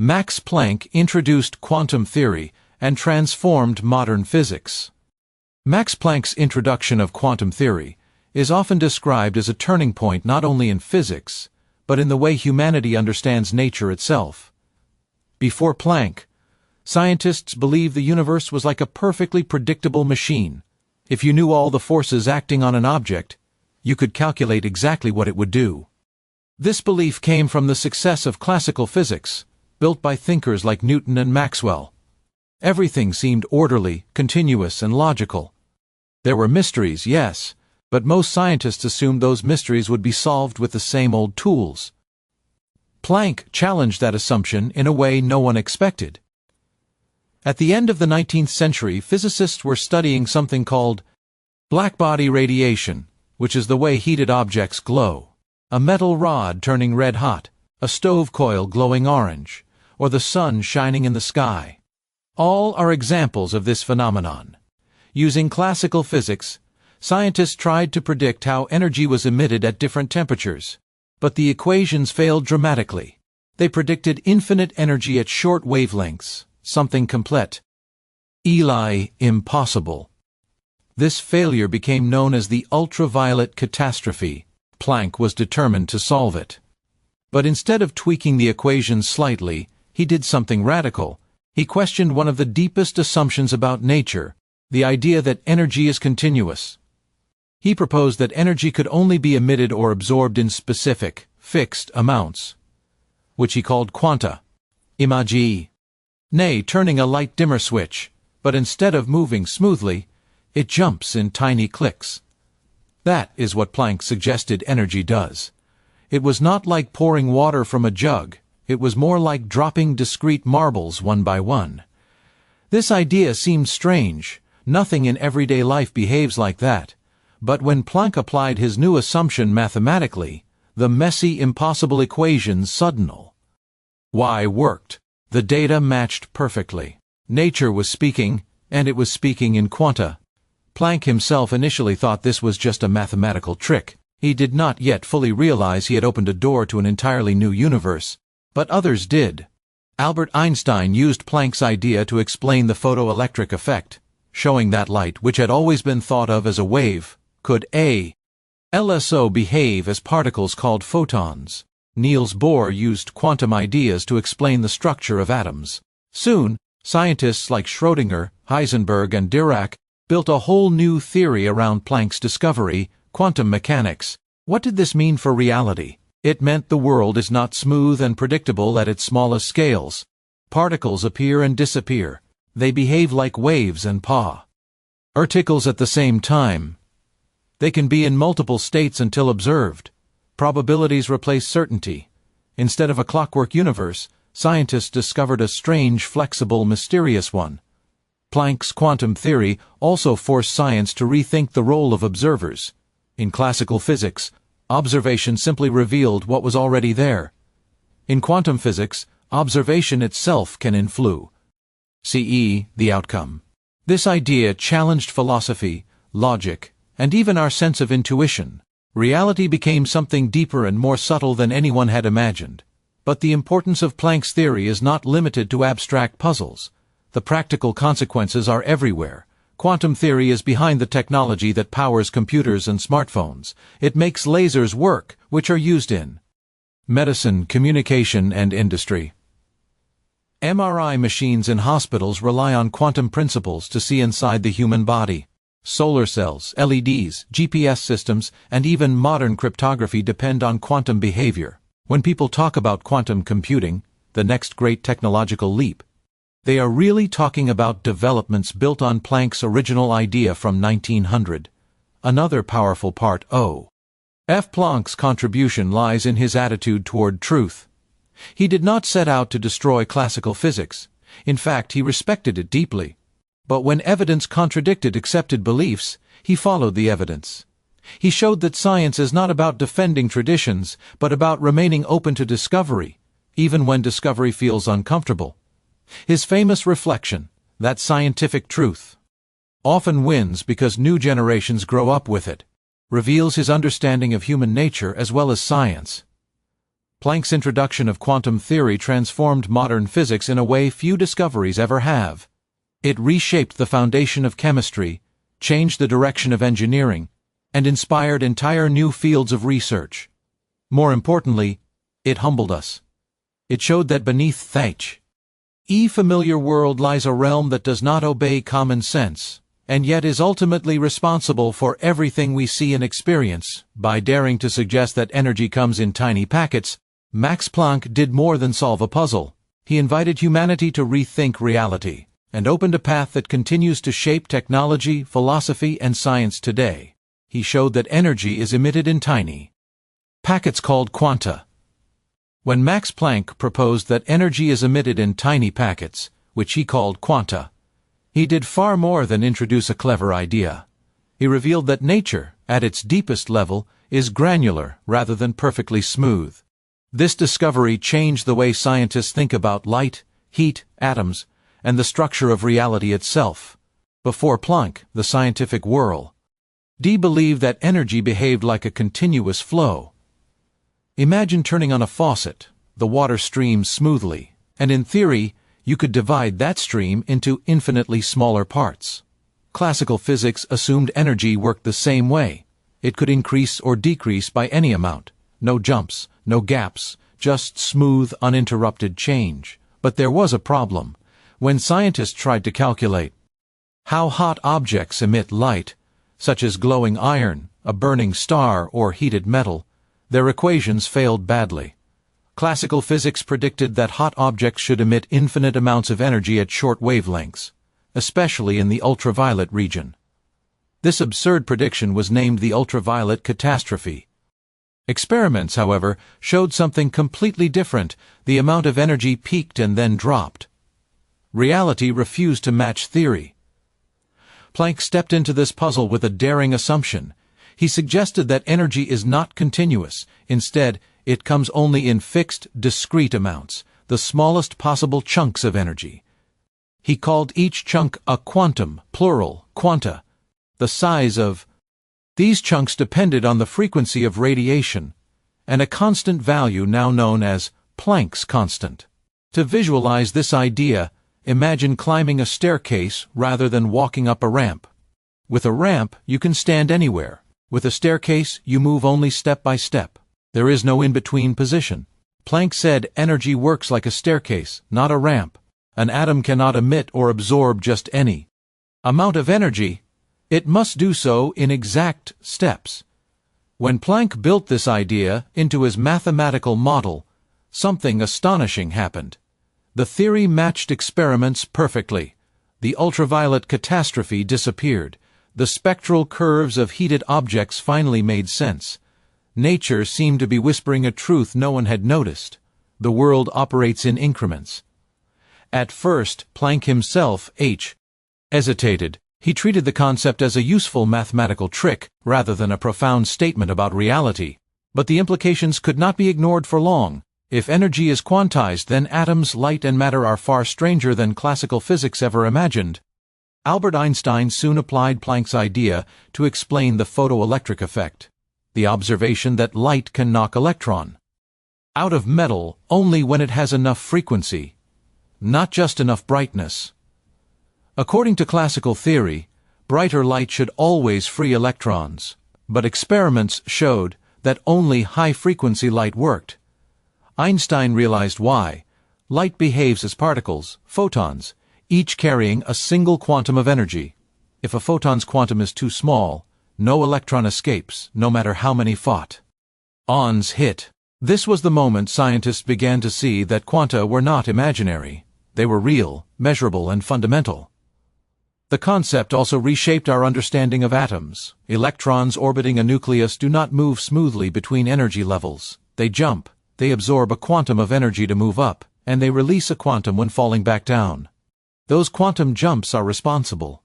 Max Planck introduced quantum theory and transformed modern physics. Max Planck's introduction of quantum theory is often described as a turning point not only in physics, but in the way humanity understands nature itself. Before Planck, scientists believed the universe was like a perfectly predictable machine. If you knew all the forces acting on an object, you could calculate exactly what it would do. This belief came from the success of classical physics, built by thinkers like Newton and Maxwell. Everything seemed orderly, continuous, and logical. There were mysteries, yes, but most scientists assumed those mysteries would be solved with the same old tools. Planck challenged that assumption in a way no one expected. At the end of the 19th century, physicists were studying something called blackbody radiation, which is the way heated objects glow. A metal rod turning red hot, a stove coil glowing orange, or the sun shining in the sky. All are examples of this phenomenon. Using classical physics, scientists tried to predict how energy was emitted at different temperatures, but the equations failed dramatically. They predicted infinite energy at short wavelengths, something complete. Impossible. This failure became known as the ultraviolet catastrophe. Planck was determined to solve it. But instead of tweaking the equations slightly, he did something radical. He questioned one of the deepest assumptions about nature, the idea that energy is continuous. He proposed that energy could only be emitted or absorbed in specific, fixed amounts, which he called quanta. Imagi. Nay, turning a light dimmer switch, but instead of moving smoothly, it jumps in tiny clicks. That is what Planck suggested energy does. It was not like pouring water from a jug, it was more like dropping discrete marbles one by one. This idea seemed strange. Nothing in everyday life behaves like that. But when Planck applied his new assumption mathematically, the messy, impossible equations suddenly worked. The data matched perfectly. Nature was speaking, and it was speaking in quanta. Planck himself initially thought this was just a mathematical trick. He did not yet fully realize he had opened a door to an entirely new universe. But others did. Albert Einstein used Planck's idea to explain the photoelectric effect, showing that light, which had always been thought of as a wave, could also behave as particles called photons. Niels Bohr used quantum ideas to explain the structure of atoms. Soon, scientists like Schrödinger, Heisenberg, and Dirac built a whole new theory around Planck's discovery, quantum mechanics. What did this mean for reality? It meant the world is not smooth and predictable at its smallest scales. Particles appear and disappear. They behave like waves and particles at the same time. They can be in multiple states until observed. Probabilities replace certainty. Instead of a clockwork universe, scientists discovered a strange, flexible, mysterious one. Planck's quantum theory also forced science to rethink the role of observers. In classical physics, observation simply revealed what was already there. In quantum physics, observation itself can influence the outcome. This idea challenged philosophy, logic, and even our sense of intuition. Reality became something deeper and more subtle than anyone had imagined. But the importance of Planck's theory is not limited to abstract puzzles. The practical consequences are everywhere. Quantum theory is behind the technology that powers computers and smartphones. It makes lasers work, which are used in medicine, communication, and industry. MRI machines in hospitals rely on quantum principles to see inside the human body. Solar cells, LEDs, GPS systems, and even modern cryptography depend on quantum behavior. When people talk about quantum computing, the next great technological leap, they are really talking about developments built on Planck's original idea from 1900. Another powerful part of Planck's contribution lies in his attitude toward truth. He did not set out to destroy classical physics. In fact, he respected it deeply. But when evidence contradicted accepted beliefs, he followed the evidence. He showed that science is not about defending traditions, but about remaining open to discovery, even when discovery feels uncomfortable. His famous reflection, that scientific truth often wins because new generations grow up with it, reveals his understanding of human nature as well as science. Planck's introduction of quantum theory transformed modern physics in a way few discoveries ever have. It reshaped the foundation of chemistry, changed the direction of engineering, and inspired entire new fields of research. More importantly, it humbled us. It showed that beneath the familiar world lies a realm that does not obey common sense, and yet is ultimately responsible for everything we see and experience. By daring to suggest that energy comes in tiny packets, Max Planck did more than solve a puzzle. He invited humanity to rethink reality, and opened a path that continues to shape technology, philosophy, and science today. He showed that energy is emitted in tiny packets called quanta. When Max Planck proposed that energy is emitted in tiny packets, which he called quanta, he did far more than introduce a clever idea. He revealed that nature, at its deepest level, is granular rather than perfectly smooth. This discovery changed the way scientists think about light, heat, atoms, and the structure of reality itself. Before Planck, the scientific world believed that energy behaved like a continuous flow. Imagine turning on a faucet. The water streams smoothly, and in theory, you could divide that stream into infinitely smaller parts. Classical physics assumed energy worked the same way. It could increase or decrease by any amount. No jumps, no gaps, just smooth, uninterrupted change. But there was a problem. When scientists tried to calculate how hot objects emit light, such as glowing iron, a burning star, or heated metal, their equations failed badly. Classical physics predicted that hot objects should emit infinite amounts of energy at short wavelengths, especially in the ultraviolet region. This absurd prediction was named the ultraviolet catastrophe. Experiments, however, showed something completely different. The amount of energy peaked and then dropped. Reality refused to match theory. Planck stepped into this puzzle with a daring assumption. He suggested that energy is not continuous. Instead, it comes only in fixed, discrete amounts, the smallest possible chunks of energy. He called each chunk a quantum, plural, quanta. The size of these chunks depended on the frequency of radiation, and a constant value now known as Planck's constant. To visualize this idea, imagine climbing a staircase rather than walking up a ramp. With a ramp, you can stand anywhere. With a staircase, you move only step by step. There is no in-between position. Planck said energy works like a staircase, not a ramp. An atom cannot emit or absorb just any amount of energy. It must do so in exact steps. When Planck built this idea into his mathematical model, something astonishing happened. The theory matched experiments perfectly. The ultraviolet catastrophe disappeared. The spectral curves of heated objects finally made sense. Nature seemed to be whispering a truth no one had noticed. The world operates in increments. At first, Planck himself, hesitated. He treated the concept as a useful mathematical trick rather than a profound statement about reality. But the implications could not be ignored for long. If energy is quantized, then atoms, light, and matter are far stranger than classical physics ever imagined. Albert Einstein soon applied Planck's idea to explain the photoelectric effect, the observation that light can knock electron out of metal only when it has enough frequency, not just enough brightness. According to classical theory, brighter light should always free electrons, but experiments showed that only high-frequency light worked. Einstein realized why. Light behaves as particles, photons, each carrying a single quantum of energy. If a photon's quantum is too small, no electron escapes, no matter how many photons hit. This was the moment scientists began to see that quanta were not imaginary. They were real, measurable, and fundamental. The concept also reshaped our understanding of atoms. Electrons orbiting a nucleus do not move smoothly between energy levels. They jump. They absorb a quantum of energy to move up, and they release a quantum when falling back down. Those quantum jumps are responsible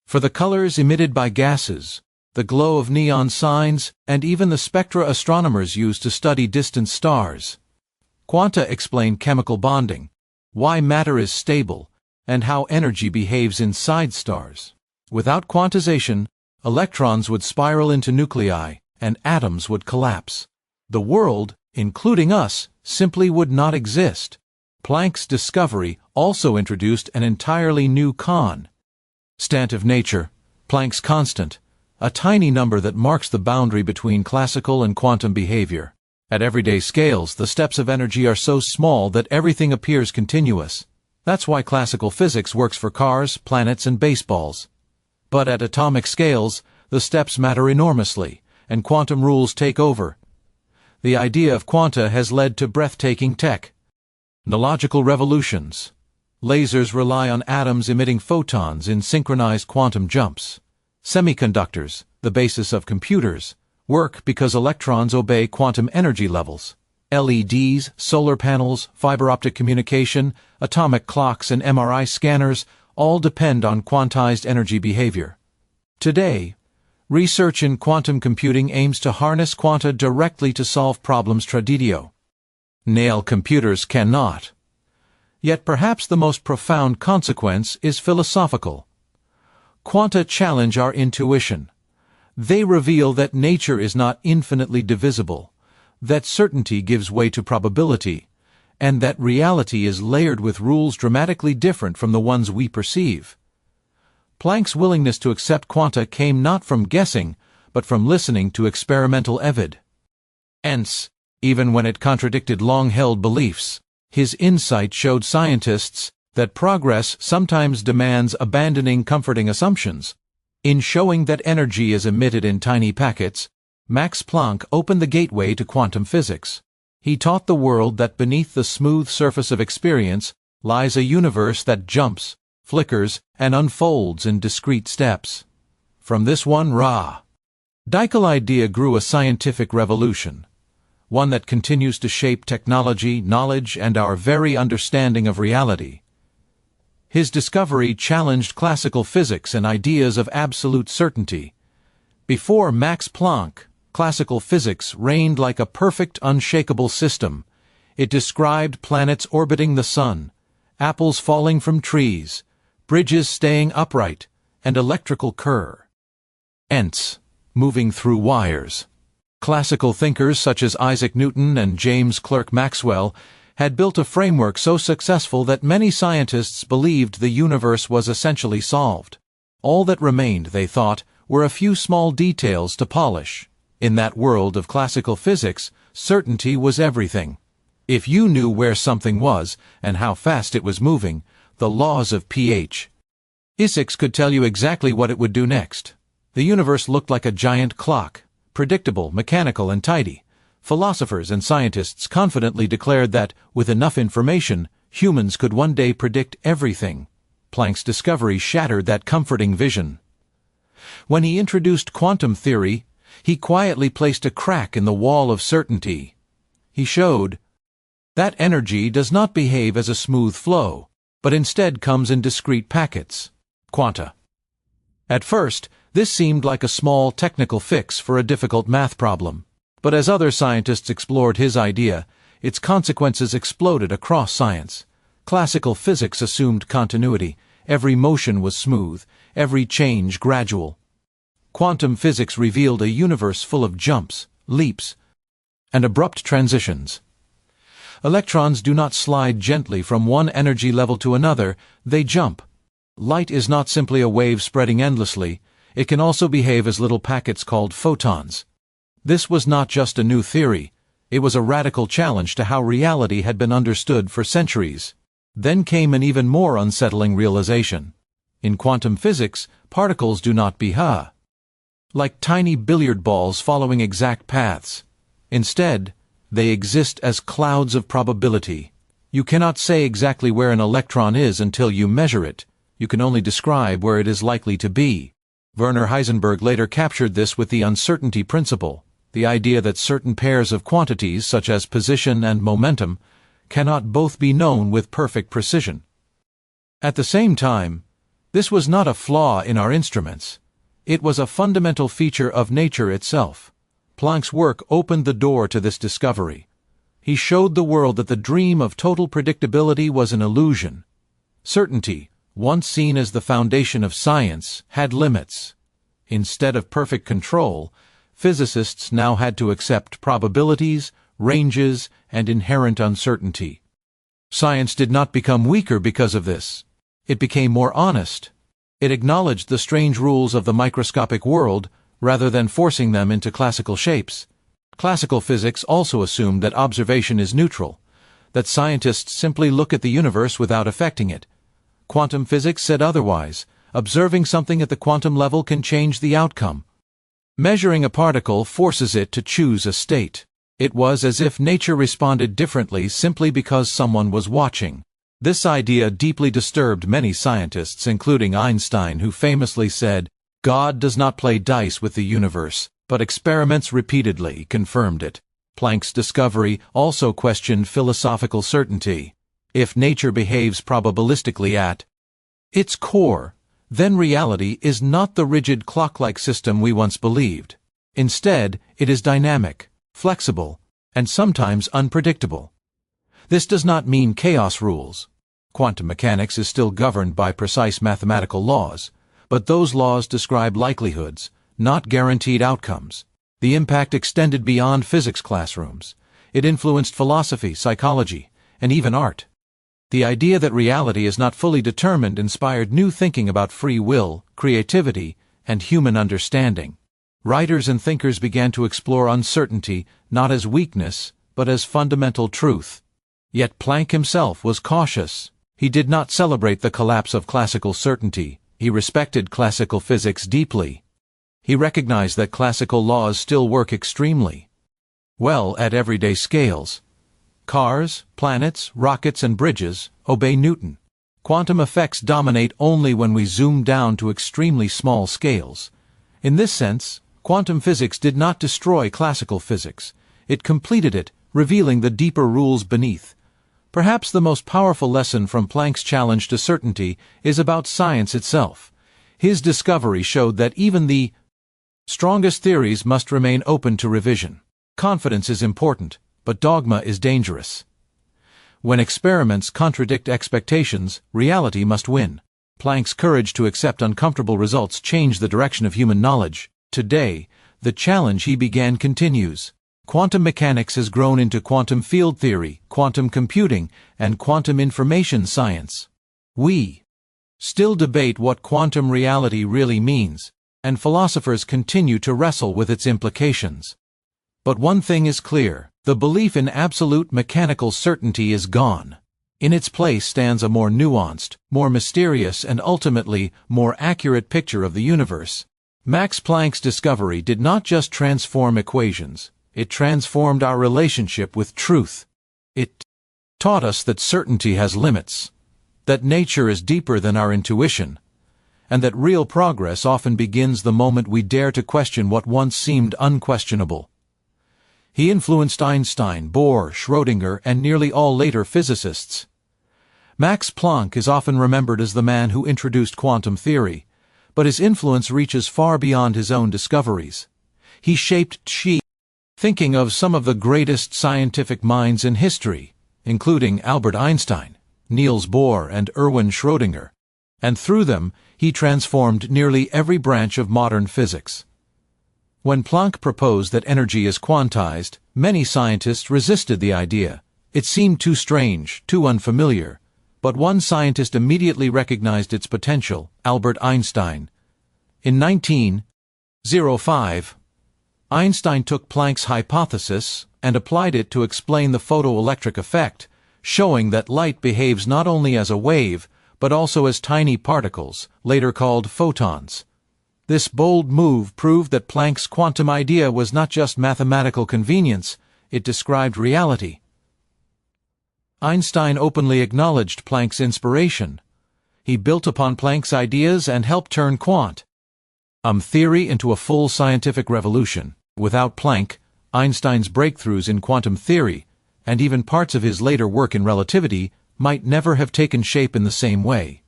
for the colors emitted by gases, the glow of neon signs, and even the spectra astronomers use to study distant stars. Quanta explain chemical bonding, why matter is stable, and how energy behaves inside stars. Without quantization, electrons would spiral into nuclei, and atoms would collapse. The world including us, simply would not exist. Planck's discovery also introduced an entirely new constant of nature, Planck's constant, a tiny number that marks the boundary between classical and quantum behavior. At everyday scales, the steps of energy are so small that everything appears continuous. That's why classical physics works for cars, planets, and baseballs. But at atomic scales, the steps matter enormously, and quantum rules take over. The idea of quanta has led to breathtaking technological revolutions. Lasers rely on atoms emitting photons in synchronized quantum jumps. Semiconductors, the basis of computers, work because electrons obey quantum energy levels. LEDs, solar panels, fiber optic communication, atomic clocks, and MRI scanners all depend on quantized energy behavior. Today, research in quantum computing aims to harness quanta directly to solve problems traditional computers cannot. Yet perhaps the most profound consequence is philosophical. Quanta challenge our intuition. They reveal that nature is not infinitely divisible, that certainty gives way to probability, and that reality is layered with rules dramatically different from the ones we perceive. Planck's willingness to accept quanta came not from guessing, but from listening to experimental evidence. Even when it contradicted long-held beliefs, his insight showed scientists that progress sometimes demands abandoning comforting assumptions. In showing that energy is emitted in tiny packets, Max Planck opened the gateway to quantum physics. He taught the world that beneath the smooth surface of experience lies a universe that jumps, flickers, and unfolds in discrete steps. From this one radical idea grew a scientific revolution, one that continues to shape technology, knowledge, and our very understanding of reality. His discovery challenged classical physics and ideas of absolute certainty. Before Max Planck, classical physics reigned like a perfect, unshakable system. It described planets orbiting the sun, apples falling from trees, bridges staying upright, and electrical currents moving through wires. Classical thinkers such as Isaac Newton and James Clerk Maxwell had built a framework so successful that many scientists believed the universe was essentially solved. All that remained, they thought, were a few small details to polish. In that world of classical physics, certainty was everything. If you knew where something was and how fast it was moving, the laws of physics could tell you exactly what it would do next. The universe looked like a giant clock, predictable, mechanical, and tidy. Philosophers and scientists confidently declared that, with enough information, humans could one day predict everything. Planck's discovery shattered that comforting vision. When he introduced quantum theory, he quietly placed a crack in the wall of certainty. He showed that energy does not behave as a smooth flow, but instead comes in discrete packets, quanta. At first, this seemed like a small technical fix for a difficult math problem. But as other scientists explored his idea, its consequences exploded across science. Classical physics assumed continuity. Every motion was smooth, every change gradual. Quantum physics revealed a universe full of jumps, leaps, and abrupt transitions. Electrons do not slide gently from one energy level to another, they jump. Light is not simply a wave spreading endlessly, it can also behave as little packets called photons. This was not just a new theory, it was a radical challenge to how reality had been understood for centuries. Then came an even more unsettling realization. In quantum physics, particles do not behave like tiny billiard balls following exact paths. Instead, they exist as clouds of probability. You cannot say exactly where an electron is until you measure it. You can only describe where it is likely to be. Werner Heisenberg later captured this with the uncertainty principle, the idea that certain pairs of quantities, such as position and momentum, cannot both be known with perfect precision. At the same time, this was not a flaw in our instruments. It was a fundamental feature of nature itself. Planck's work opened the door to this discovery. He showed the world that the dream of total predictability was an illusion. Certainty, once seen as the foundation of science, had limits. Instead of perfect control, physicists now had to accept probabilities, ranges, and inherent uncertainty. Science did not become weaker because of this. It became more honest. It acknowledged the strange rules of the microscopic world rather than forcing them into classical shapes. Classical physics also assumed that observation is neutral, that scientists simply look at the universe without affecting it. Quantum physics said otherwise. Observing something at the quantum level can change the outcome. Measuring a particle forces it to choose a state. It was as if nature responded differently simply because someone was watching. This idea deeply disturbed many scientists, including Einstein, who famously said, "God does not play dice with the universe, but experiments repeatedly confirmed it." Planck's discovery also questioned philosophical certainty. If nature behaves probabilistically at its core, then reality is not the rigid clock-like system we once believed. Instead, it is dynamic, flexible, and sometimes unpredictable. This does not mean chaos rules. Quantum mechanics is still governed by precise mathematical laws, but those laws describe likelihoods, not guaranteed outcomes. The impact extended beyond physics classrooms. It influenced philosophy, psychology, and even art. The idea that reality is not fully determined inspired new thinking about free will, creativity, and human understanding. Writers and thinkers began to explore uncertainty not as weakness, but as fundamental truth. Yet Planck himself was cautious. He did not celebrate the collapse of classical certainty. He respected classical physics deeply. He recognized that classical laws still work extremely well at everyday scales. Cars, planets, rockets, and bridges obey Newton. Quantum effects dominate only when we zoom down to extremely small scales. In this sense, quantum physics did not destroy classical physics. It completed it, revealing the deeper rules beneath. Perhaps the most powerful lesson from Planck's challenge to certainty is about science itself. His discovery showed that even the strongest theories must remain open to revision. Confidence is important, but dogma is dangerous. When experiments contradict expectations, reality must win. Planck's courage to accept uncomfortable results changed the direction of human knowledge. Today, the challenge he began continues. Quantum mechanics has grown into quantum field theory, quantum computing, and quantum information science. We still debate what quantum reality really means, and philosophers continue to wrestle with its implications. But one thing is clear: the belief in absolute mechanical certainty is gone. In its place stands a more nuanced, more mysterious, and ultimately more accurate picture of the universe. Max Planck's discovery did not just transform equations, it transformed our relationship with truth. It taught us that certainty has limits, that nature is deeper than our intuition, and that real progress often begins the moment we dare to question what once seemed unquestionable. He influenced Einstein, Bohr, Schrödinger, and nearly all later physicists. Max Planck is often remembered as the man who introduced quantum theory, but his influence reaches far beyond his own discoveries. He shaped thinking of some of the greatest scientific minds in history, including Albert Einstein, Niels Bohr, and Erwin Schrödinger, and through them he transformed nearly every branch of modern physics. When Planck proposed that energy is quantized, many scientists resisted the idea. It seemed too strange, too unfamiliar. But one scientist immediately recognized its potential: Albert Einstein. In 1905, Einstein took Planck's hypothesis and applied it to explain the photoelectric effect, showing that light behaves not only as a wave, but also as tiny particles, later called photons. This bold move proved that Planck's quantum idea was not just mathematical convenience, it described reality. Einstein openly acknowledged Planck's inspiration. He built upon Planck's ideas and helped turn quantum theory into a full scientific revolution. Without Planck, Einstein's breakthroughs in quantum theory, and even parts of his later work in relativity, might never have taken shape in the same way.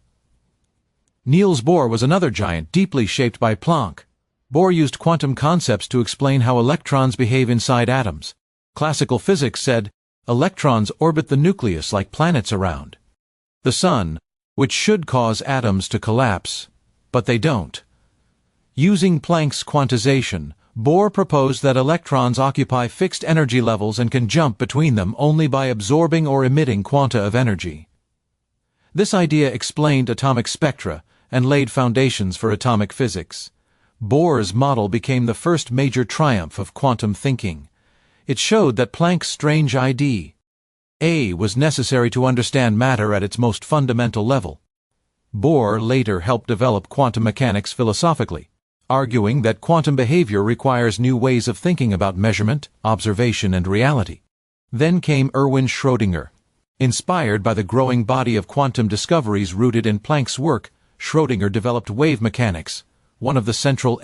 Niels Bohr was another giant deeply shaped by Planck. Bohr used quantum concepts to explain how electrons behave inside atoms. Classical physics said, electrons orbit the nucleus like planets around the sun, which should cause atoms to collapse, but they don't. Using Planck's quantization, Bohr proposed that electrons occupy fixed energy levels and can jump between them only by absorbing or emitting quanta of energy. This idea explained atomic spectra and laid foundations for atomic physics. Bohr's model became the first major triumph of quantum thinking. It showed that Planck's strange idea was necessary to understand matter at its most fundamental level. Bohr later helped develop quantum mechanics philosophically, arguing that quantum behavior requires new ways of thinking about measurement, observation, and reality. Then came Erwin Schrödinger. Inspired by the growing body of quantum discoveries rooted in Planck's work, Schrödinger developed wave mechanics, one of the central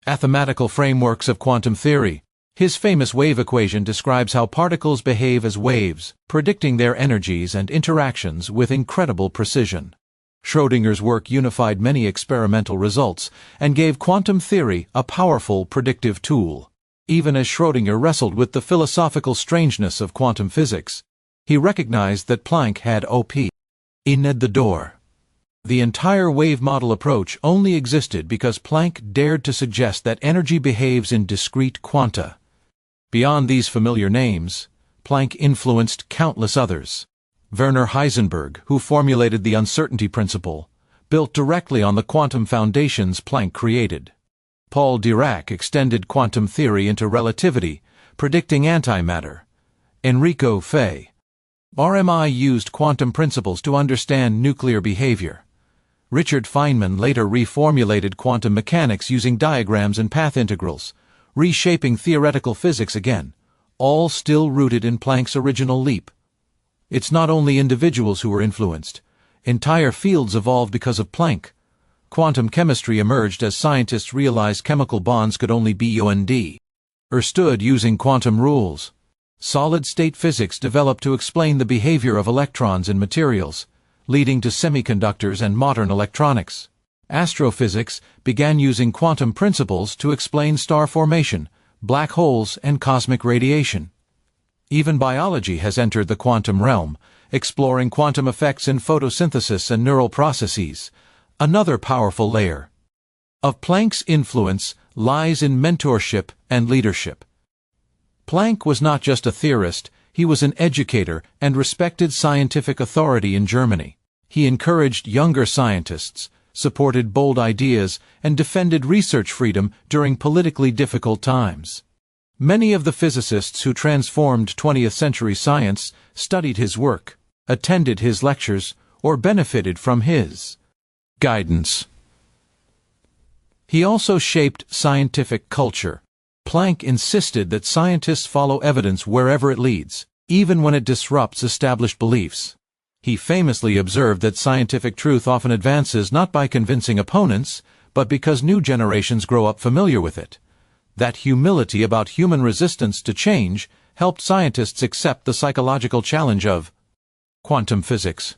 mathematical frameworks of quantum theory. His famous wave equation describes how particles behave as waves, predicting their energies and interactions with incredible precision. Schrödinger's work unified many experimental results and gave quantum theory a powerful predictive tool. Even as Schrödinger wrestled with the philosophical strangeness of quantum physics, he recognized that Planck had opened the door. The entire wave model approach only existed because Planck dared to suggest that energy behaves in discrete quanta. Beyond these familiar names, Planck influenced countless others. Werner Heisenberg, who formulated the uncertainty principle, built directly on the quantum foundations Planck created. Paul Dirac extended quantum theory into relativity, predicting antimatter. Enrico Fermi used quantum principles to understand nuclear behavior. Richard Feynman later reformulated quantum mechanics using diagrams and path integrals, reshaping theoretical physics again, all still rooted in Planck's original leap. It's not only individuals who were influenced. Entire fields evolved because of Planck. Quantum chemistry emerged as scientists realized chemical bonds could only be understood using quantum rules. Solid-state physics developed to explain the behavior of electrons in materials, leading to semiconductors and modern electronics. Astrophysics began using quantum principles to explain star formation, black holes, and cosmic radiation. Even biology has entered the quantum realm, exploring quantum effects in photosynthesis and neural processes. Another powerful layer of Planck's influence lies in mentorship and leadership. Planck was not just a theorist, he was an educator and respected scientific authority in Germany. He encouraged younger scientists, supported bold ideas, and defended research freedom during politically difficult times. Many of the physicists who transformed 20th-century science studied his work, attended his lectures, or benefited from his guidance. He also shaped scientific culture. Planck insisted that scientists follow evidence wherever it leads, even when it disrupts established beliefs. He famously observed that scientific truth often advances not by convincing opponents, but because new generations grow up familiar with it. That humility about human resistance to change helped scientists accept the psychological challenge of quantum physics.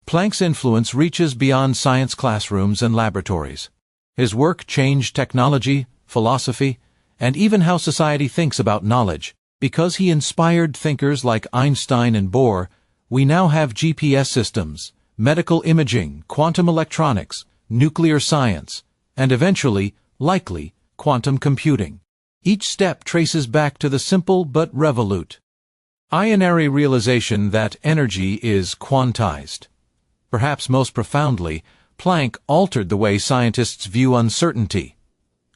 Planck's influence reaches beyond science classrooms and laboratories. His work changed technology, philosophy, and even how society thinks about knowledge. Because he inspired thinkers like Einstein and Bohr, we now have GPS systems, medical imaging, quantum electronics, nuclear science, and eventually, likely, quantum computing. Each step traces back to the simple but revolutionary realization that energy is quantized. Perhaps most profoundly, Planck altered the way scientists view uncertainty.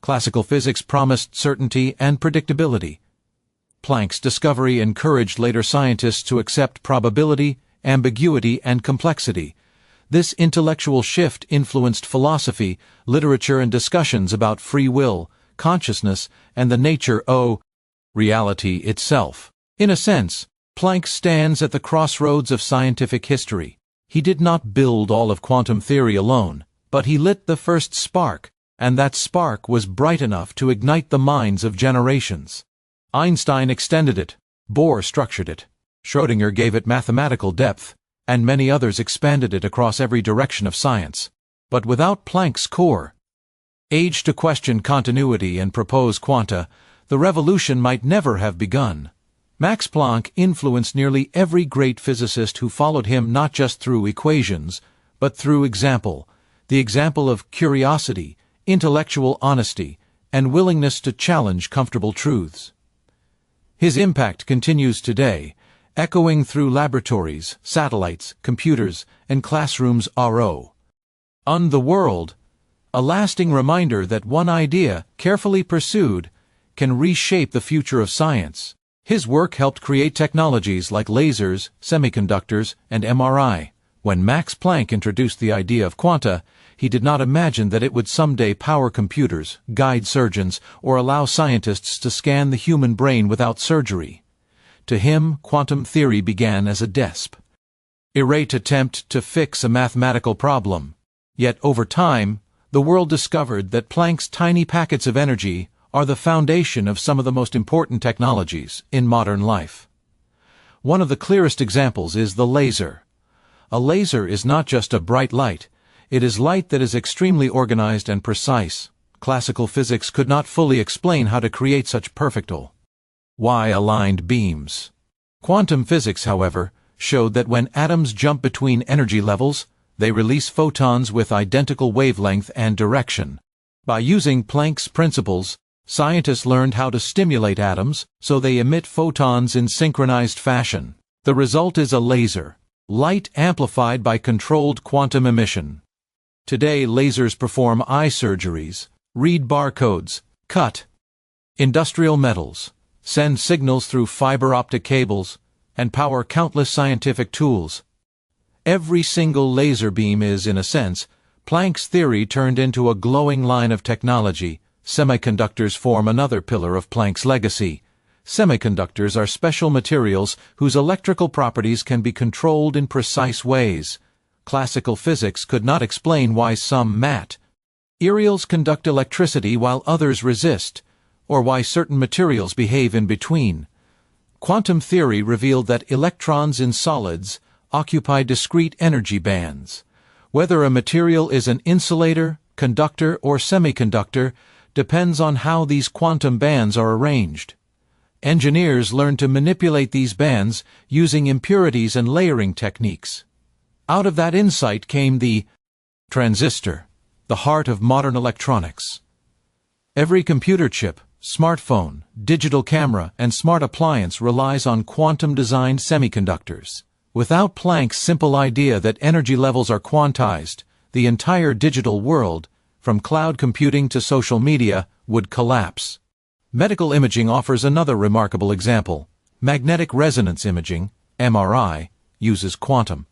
Classical physics promised certainty and predictability. Planck's discovery encouraged later scientists to accept probability, ambiguity, and complexity. This intellectual shift influenced philosophy, literature, and discussions about free will, consciousness, and the nature of reality itself. In a sense, Planck stands at the crossroads of scientific history. He did not build all of quantum theory alone, but he lit the first spark, and that spark was bright enough to ignite the minds of generations. Einstein extended it, Bohr structured it, Schrödinger gave it mathematical depth, and many others expanded it across every direction of science. But without Planck's core age to question continuity and propose quanta, the revolution might never have begun. Max Planck influenced nearly every great physicist who followed him not just through equations, but through example, the example of curiosity, intellectual honesty, and willingness to challenge comfortable truths. His impact continues today, echoing through laboratories, satellites, computers, and classrooms on the world, a lasting reminder that one idea, carefully pursued, can reshape the future of science. His work helped create technologies like lasers, semiconductors, and MRI. When Max Planck introduced the idea of quanta, he did not imagine that it would someday power computers, guide surgeons, or allow scientists to scan the human brain without surgery. To him, quantum theory began as a desperate attempt to fix a mathematical problem. Yet over time, the world discovered that Planck's tiny packets of energy are the foundation of some of the most important technologies in modern life. One of the clearest examples is the laser. A laser is not just a bright light, it is light that is extremely organized and precise. Classical physics could not fully explain how to create such perfect Y-aligned beams. Quantum physics, however, showed that when atoms jump between energy levels, they release photons with identical wavelength and direction. By using Planck's principles, scientists learned how to stimulate atoms so they emit photons in synchronized fashion. The result is a laser, light amplified by controlled quantum emission. Today, lasers perform eye surgeries, read barcodes, cut industrial metals, send signals through fiber optic cables, and power countless scientific tools. Every single laser beam is, in a sense, Planck's theory turned into a glowing line of technology. Semiconductors form another pillar of Planck's legacy. Semiconductors are special materials whose electrical properties can be controlled in precise ways. Classical physics could not explain why some materials conduct electricity while others resist, or why certain materials behave in between. Quantum theory revealed that electrons in solids occupy discrete energy bands. Whether a material is an insulator, conductor, or semiconductor depends on how these quantum bands are arranged. Engineers learned to manipulate these bands using impurities and layering techniques. Out of that insight came the transistor, the heart of modern electronics. Every computer chip, smartphone, digital camera, and smart appliance relies on quantum-designed semiconductors. Without Planck's simple idea that energy levels are quantized, the entire digital world, from cloud computing to social media, would collapse. Medical imaging offers another remarkable example. Magnetic resonance imaging, MRI, uses quantum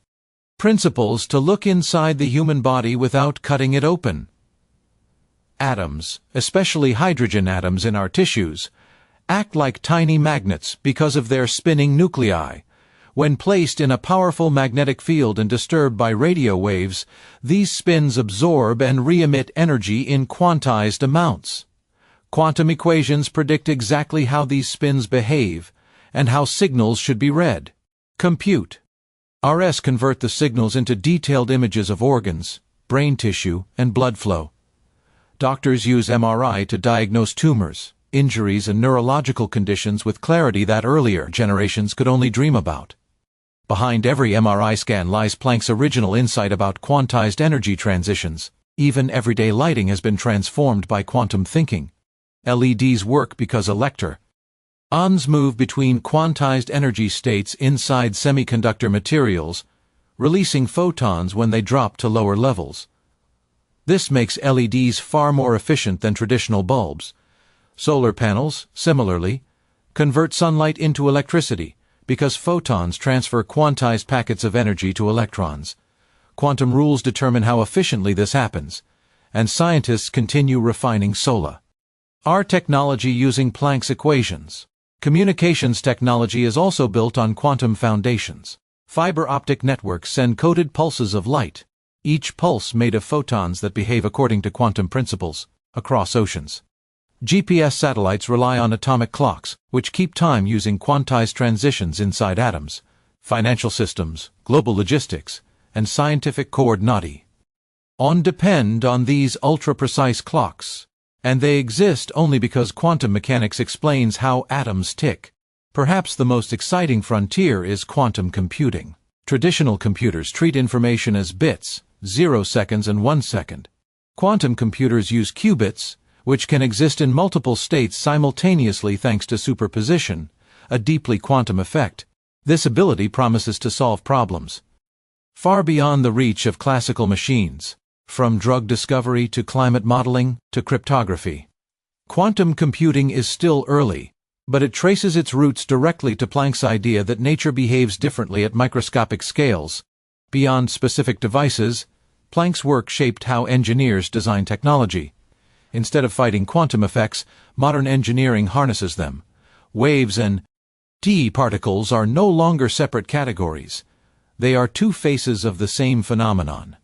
principles to look inside the human body without cutting it open. Atoms, especially hydrogen atoms in our tissues, act like tiny magnets because of their spinning nuclei. When placed in a powerful magnetic field and disturbed by radio waves, these spins absorb and re-emit energy in quantized amounts. Quantum equations predict exactly how these spins behave and how signals should be read. Compute. RS convert the signals into detailed images of organs, brain tissue, and blood flow. Doctors use MRI to diagnose tumors, injuries, and neurological conditions with clarity that earlier generations could only dream about. Behind every MRI scan lies Planck's original insight about quantized energy transitions. Even everyday lighting has been transformed by quantum thinking. LEDs work because electrons move between quantized energy states inside semiconductor materials, releasing photons when they drop to lower levels. This makes LEDs far more efficient than traditional bulbs. Solar panels, similarly, convert sunlight into electricity because photons transfer quantized packets of energy to electrons. Quantum rules determine how efficiently this happens, and scientists continue refining solar technology using Planck's equations. Communications technology is also built on quantum foundations. Fiber optic networks send coded pulses of light, each pulse made of photons that behave according to quantum principles, across oceans. GPS satellites rely on atomic clocks, which keep time using quantized transitions inside atoms. Financial systems, global logistics, and scientific coordinate depend on these ultra-precise clocks, and they exist only because quantum mechanics explains how atoms tick. Perhaps the most exciting frontier is quantum computing. Traditional computers treat information as bits, 0 seconds and 1 second. Quantum computers use qubits, which can exist in multiple states simultaneously thanks to superposition, a deeply quantum effect. This ability promises to solve problems far beyond the reach of classical machines, from drug discovery to climate modeling to cryptography. Quantum computing is still early, but it traces its roots directly to Planck's idea that nature behaves differently at microscopic scales. Beyond specific devices, Planck's work shaped how engineers design technology. Instead of fighting quantum effects, modern engineering harnesses them. Waves and particles are no longer separate categories. They are two faces of the same phenomenon.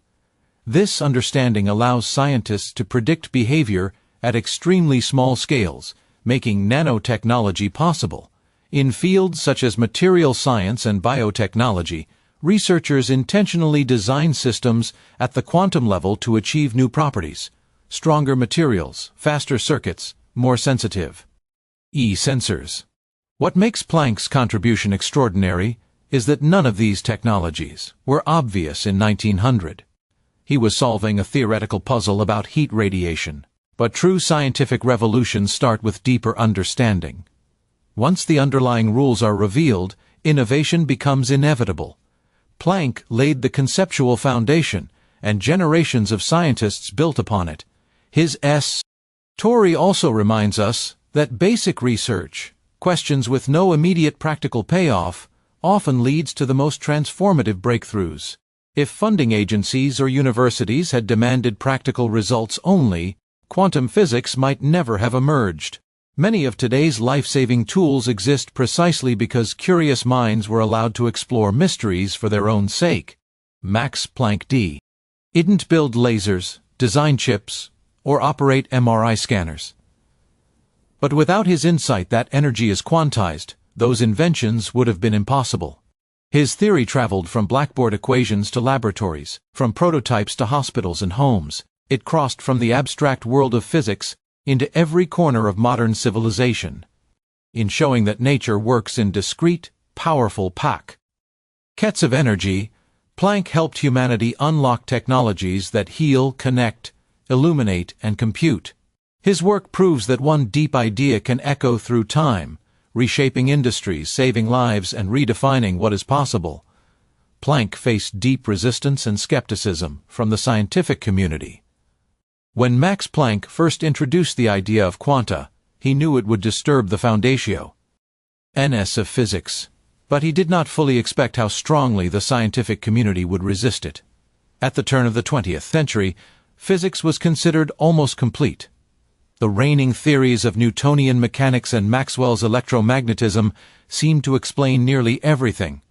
This understanding allows scientists to predict behavior at extremely small scales, making nanotechnology possible. In fields such as material science and biotechnology, researchers intentionally design systems at the quantum level to achieve new properties: stronger materials, faster circuits, more sensitive sensors. What makes Planck's contribution extraordinary is that none of these technologies were obvious in 1900. He was solving a theoretical puzzle about heat radiation, but true scientific revolutions start with deeper understanding. Once the underlying rules are revealed, innovation becomes inevitable. Planck laid the conceptual foundation, and generations of scientists built upon it. His story also reminds us that basic research, questions with no immediate practical payoff, often leads to the most transformative breakthroughs. If funding agencies or universities had demanded practical results only, quantum physics might never have emerged. Many of today's life-saving tools exist precisely because curious minds were allowed to explore mysteries for their own sake. Max Planck didn't build lasers, design chips, or operate MRI scanners. But without his insight that energy is quantized, those inventions would have been impossible. His theory traveled from blackboard equations to laboratories, from prototypes to hospitals and homes. It crossed from the abstract world of physics into every corner of modern civilization. In showing that nature works in discrete, powerful packets of energy, Planck helped humanity unlock technologies that heal, connect, illuminate, and compute. His work proves that one deep idea can echo through time, reshaping industries, saving lives, and redefining what is possible. Planck faced deep resistance and skepticism from the scientific community. When Max Planck first introduced the idea of quanta, he knew it would disturb the foundatio of physics, but he did not fully expect how strongly the scientific community would resist it. At the turn of the 20th century, physics was considered almost complete. The reigning theories of Newtonian mechanics and Maxwell's electromagnetism seemed to explain nearly everything.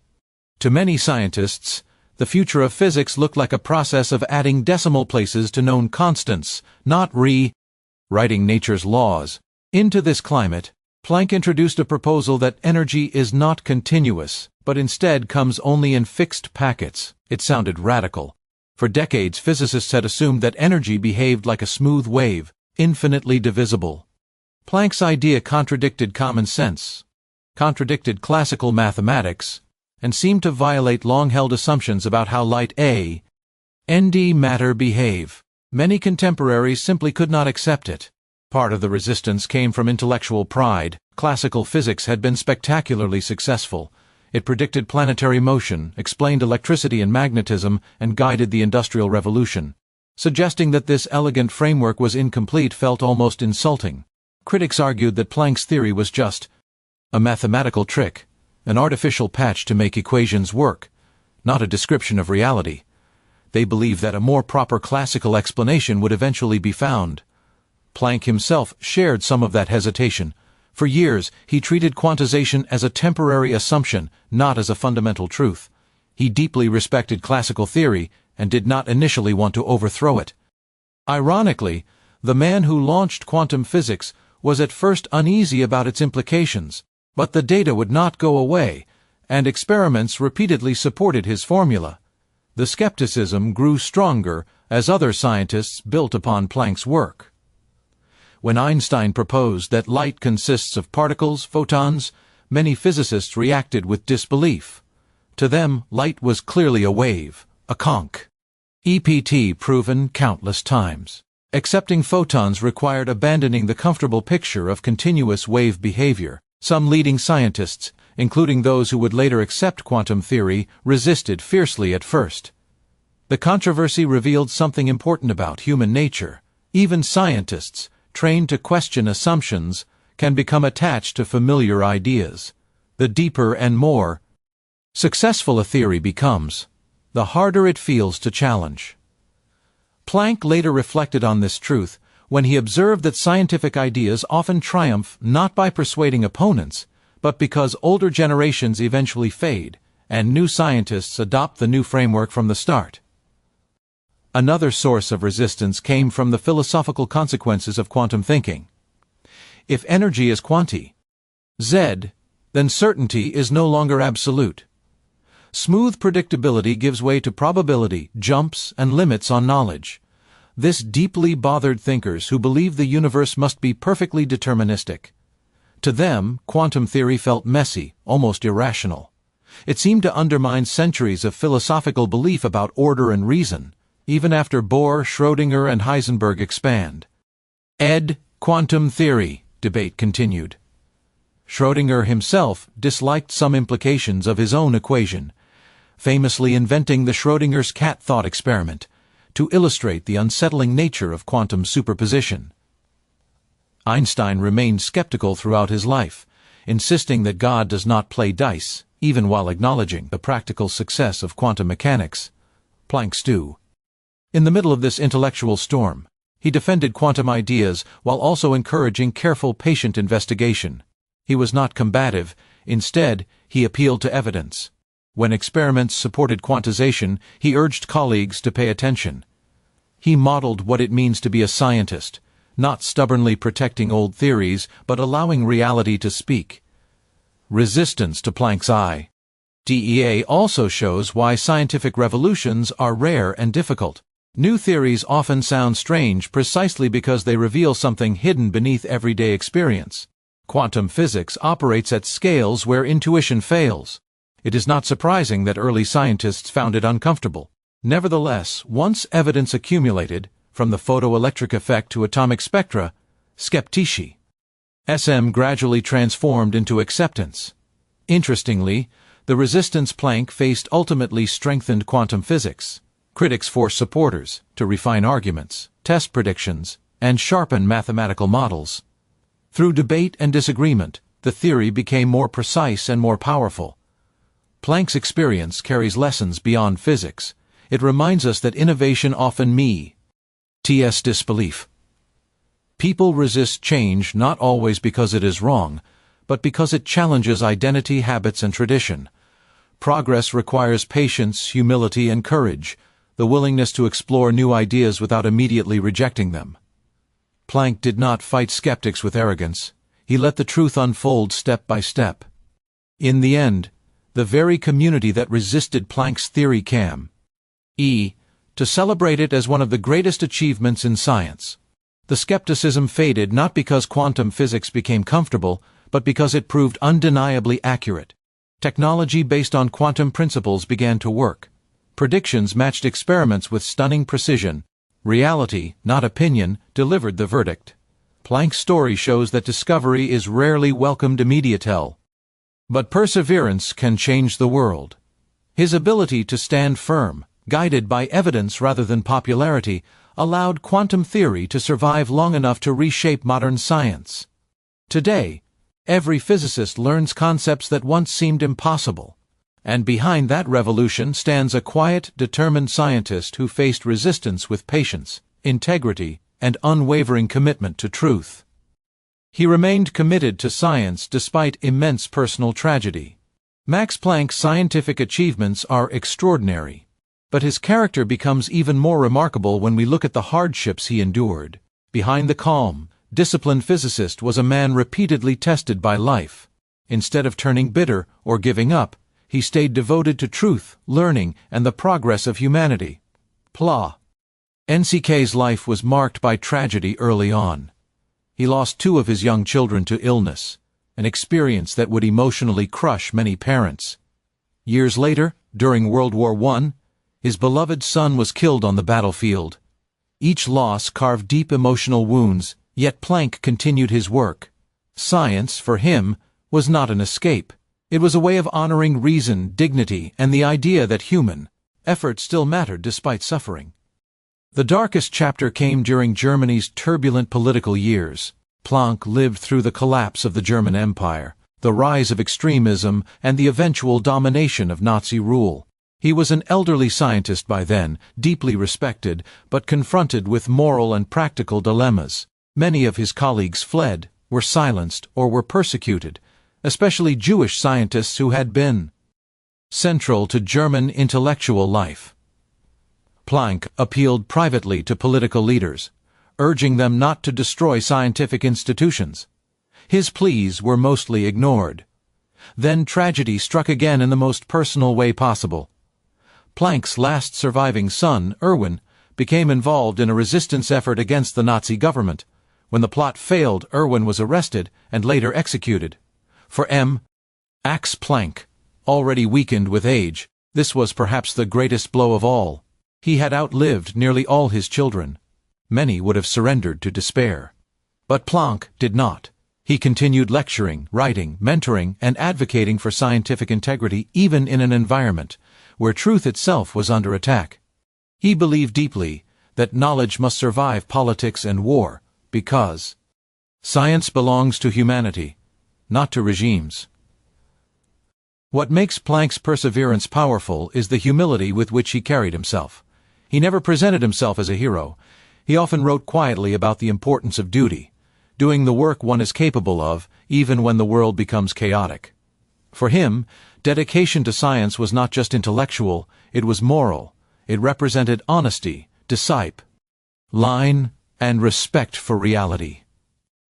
To many scientists, the future of physics looked like a process of adding decimal places to known constants, not rewriting nature's laws. Into this climate, Planck introduced a proposal that energy is not continuous, but instead comes only in fixed packets. It sounded radical. For decades, physicists had assumed that energy behaved like a smooth wave, infinitely divisible. Planck's idea contradicted common sense, contradicted classical mathematics, and seemed to violate long-held assumptions about how light and matter behave. Many contemporaries simply could not accept it. Part of the resistance came from intellectual pride. Classical physics had been spectacularly successful. It predicted planetary motion, explained electricity and magnetism, and guided the Industrial Revolution. Suggesting that this elegant framework was incomplete felt almost insulting. Critics argued that Planck's theory was just a mathematical trick, an artificial patch to make equations work, not a description of reality. They believed that a more proper classical explanation would eventually be found. Planck himself shared some of that hesitation. For years, he treated quantization as a temporary assumption, not as a fundamental truth. He deeply respected classical theory and did not initially want to overthrow it. Ironically, the man who launched quantum physics was at first uneasy about its implications, but the data would not go away, and experiments repeatedly supported his formula. The skepticism grew stronger as other scientists built upon Planck's work. When Einstein proposed that light consists of particles, photons, many physicists reacted with disbelief. To them, light was clearly a wave, a conch. EPT proven countless times. Accepting photons required abandoning the comfortable picture of continuous wave behavior. Some leading scientists, including those who would later accept quantum theory, resisted fiercely at first. The controversy revealed something important about human nature. Even scientists, trained to question assumptions, can become attached to familiar ideas. The deeper and more successful a theory becomes, the harder it feels to challenge. Planck later reflected on this truth when he observed that scientific ideas often triumph not by persuading opponents, but because older generations eventually fade, and new scientists adopt the new framework from the start. Another source of resistance came from the philosophical consequences of quantum thinking. If energy is quanti Z, then certainty is no longer absolute. Smooth predictability gives way to probability, jumps, and limits on knowledge. This deeply bothered thinkers who believe the universe must be perfectly deterministic. To them, quantum theory felt messy, almost irrational. It seemed to undermine centuries of philosophical belief about order and reason, even after Bohr, Schrödinger, and Heisenberg expand. Quantum theory debate continued. Schrödinger himself disliked some implications of his own equation, famously inventing the Schrödinger's cat thought experiment to illustrate the unsettling nature of quantum superposition. Einstein remained skeptical throughout his life, insisting that God does not play dice, even while acknowledging the practical success of quantum mechanics. Planck's too. In the middle of this intellectual storm, he defended quantum ideas while also encouraging careful, patient investigation. He was not combative. Instead, he appealed to evidence. When experiments supported quantization, he urged colleagues to pay attention. He modeled what it means to be a scientist, not stubbornly protecting old theories, but allowing reality to speak. Resistance to Planck's idea also shows why scientific revolutions are rare and difficult. New theories often sound strange precisely because they reveal something hidden beneath everyday experience. Quantum physics operates at scales where intuition fails. It is not surprising that early scientists found it uncomfortable. Nevertheless, once evidence accumulated, from the photoelectric effect to atomic spectra, skepticism gradually transformed into acceptance. Interestingly, the resistance Planck faced ultimately strengthened quantum physics. Critics forced supporters to refine arguments, test predictions, and sharpen mathematical models. Through debate and disagreement, the theory became more precise and more powerful. Planck's experience carries lessons beyond physics. It reminds us that innovation often meets disbelief. People resist change not always because it is wrong, but because it challenges identity, habits, and tradition. Progress requires patience, humility, and courage, the willingness to explore new ideas without immediately rejecting them. Planck did not fight skeptics with arrogance. He let the truth unfold step by step. In the end, the very community that resisted Planck's theory came to celebrate it as one of the greatest achievements in science. The skepticism faded not because quantum physics became comfortable, but because it proved undeniably accurate. Technology based on quantum principles began to work. Predictions matched experiments with stunning precision. Reality, not opinion, delivered the verdict. Planck's story shows that discovery is rarely welcomed immediately, but perseverance can change the world. His ability to stand firm, guided by evidence rather than popularity, allowed quantum theory to survive long enough to reshape modern science. Today, every physicist learns concepts that once seemed impossible. And behind that revolution stands a quiet, determined scientist who faced resistance with patience, integrity, and unwavering commitment to truth. He remained committed to science despite immense personal tragedy. Max Planck's scientific achievements are extraordinary, but his character becomes even more remarkable when we look at the hardships he endured. Behind the calm, disciplined physicist was a man repeatedly tested by life. Instead of turning bitter or giving up, he stayed devoted to truth, learning, and the progress of humanity. Planck's life was marked by tragedy early on. He lost 2 of his young children to illness, an experience that would emotionally crush many parents. Years later, during World War I, his beloved son was killed on the battlefield. Each loss carved deep emotional wounds, yet Planck continued his work. Science, for him, was not an escape. It was a way of honoring reason, dignity, and the idea that human effort still mattered despite suffering. The darkest chapter came during Germany's turbulent political years. Planck lived through the collapse of the German Empire, the rise of extremism, and the eventual domination of Nazi rule. He was an elderly scientist by then, deeply respected, but confronted with moral and practical dilemmas. Many of his colleagues fled, were silenced, or were persecuted, especially Jewish scientists who had been central to German intellectual life. Planck appealed privately to political leaders, urging them not to destroy scientific institutions. His pleas were mostly ignored. Then tragedy struck again in the most personal way possible. Planck's last surviving son, Erwin, became involved in a resistance effort against the Nazi government. When the plot failed, Erwin was arrested and later executed. For Max Planck, already weakened with age, this was perhaps the greatest blow of all. He had outlived nearly all his children. Many would have surrendered to despair. But Planck did not. He continued lecturing, writing, mentoring, and advocating for scientific integrity even in an environment where truth itself was under attack. He believed deeply that knowledge must survive politics and war, because science belongs to humanity, not to regimes. What makes Planck's perseverance powerful is the humility with which he carried himself. He never presented himself as a hero. He often wrote quietly about the importance of duty, doing the work one is capable of, even when the world becomes chaotic. For him, dedication to science was not just intellectual, it was moral. It represented honesty, discipline, and respect for reality.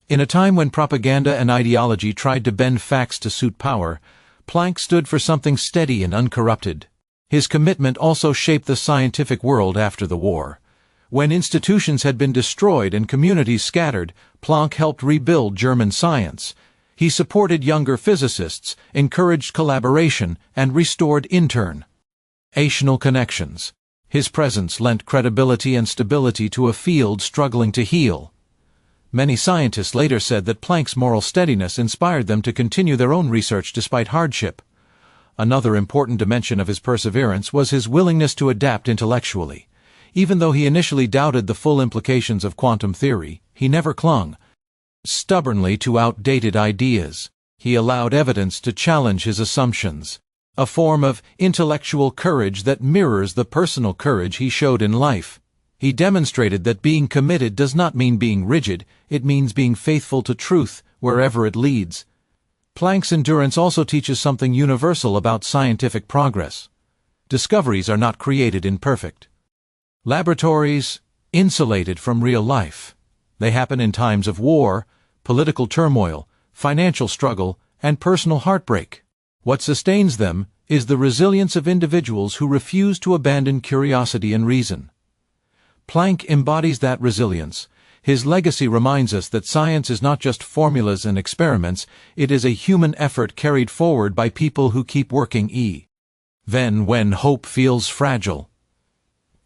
In a time when propaganda and ideology tried to bend facts to suit power, Planck stood for something steady and uncorrupted. His commitment also shaped the scientific world after the war. When institutions had been destroyed and communities scattered, Planck helped rebuild German science. He supported younger physicists, encouraged collaboration, and restored international connections. His presence lent credibility and stability to a field struggling to heal. Many scientists later said that Planck's moral steadiness inspired them to continue their own research despite hardship. Another important dimension of his perseverance was his willingness to adapt intellectually. Even though he initially doubted the full implications of quantum theory, he never clung stubbornly to outdated ideas. He allowed evidence to challenge his assumptions, a form of intellectual courage that mirrors the personal courage he showed in life. He demonstrated that being committed does not mean being rigid, it means being faithful to truth wherever it leads. Planck's endurance also teaches something universal about scientific progress. Discoveries are not created in perfect laboratories, insulated from real life. They happen in times of war, political turmoil, financial struggle, and personal heartbreak. What sustains them is the resilience of individuals who refuse to abandon curiosity and reason. Planck embodies that resilience. His legacy reminds us that science is not just formulas and experiments, it is a human effort carried forward by people who keep working even when hope feels fragile.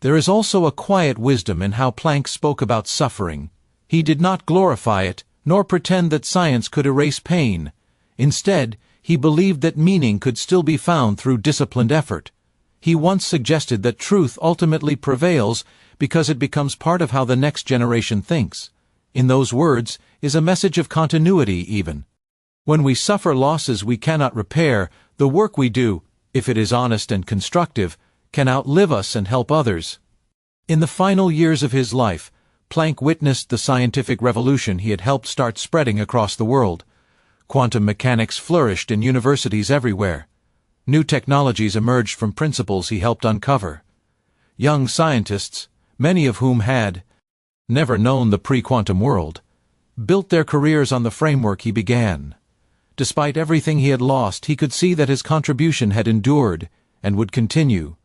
There is also a quiet wisdom in how Planck spoke about suffering. He did not glorify it, nor pretend that science could erase pain. Instead, he believed that meaning could still be found through disciplined effort. He once suggested that truth ultimately prevails because it becomes part of how the next generation thinks. In those words is a message of continuity even. When we suffer losses we cannot repair, the work we do, if it is honest and constructive, can outlive us and help others. In the final years of his life, Planck witnessed the scientific revolution he had helped start spreading across the world. Quantum mechanics flourished in universities everywhere. New technologies emerged from principles he helped uncover. Young scientists, many of whom had never known the pre-quantum world, built their careers on the framework he began. Despite everything he had lost, he could see that his contribution had endured and would continue.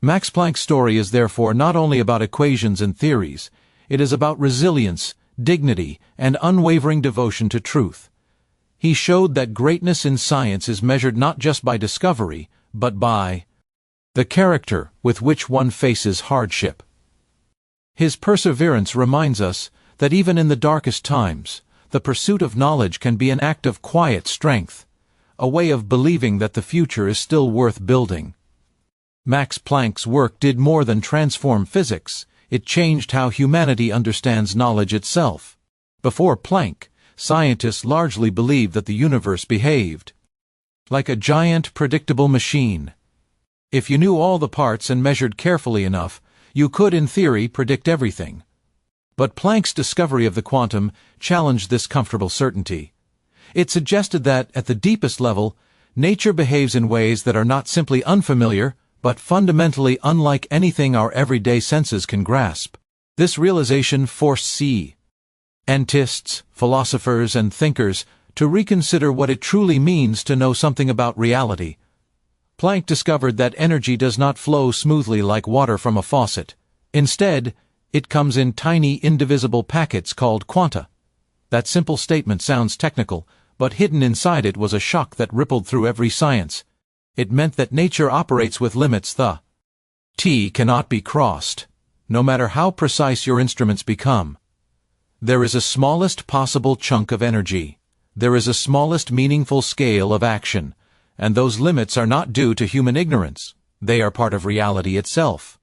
Max Planck's story is therefore not only about equations and theories, it is about resilience, dignity, and unwavering devotion to truth. He showed that greatness in science is measured not just by discovery, but by the character with which one faces hardship. His perseverance reminds us that even in the darkest times, the pursuit of knowledge can be an act of quiet strength, a way of believing that the future is still worth building. Max Planck's work did more than transform physics, it changed how humanity understands knowledge itself. Before Planck, scientists largely believed that the universe behaved like a giant, predictable machine. If you knew all the parts and measured carefully enough, you could, in theory, predict everything. But Planck's discovery of the quantum challenged this comfortable certainty. It suggested that, at the deepest level, nature behaves in ways that are not simply unfamiliar, but fundamentally unlike anything our everyday senses can grasp. This realization forced scientists, philosophers, and thinkers to reconsider what it truly means to know something about reality. Planck discovered that energy does not flow smoothly like water from a faucet. Instead, it comes in tiny, indivisible packets called quanta. That simple statement sounds technical, but hidden inside it was a shock that rippled through every science. It meant that nature operates with limits. The T cannot be crossed, no matter how precise your instruments become. There is a smallest possible chunk of energy. There is a smallest meaningful scale of action. And those limits are not due to human ignorance. They are part of reality itself.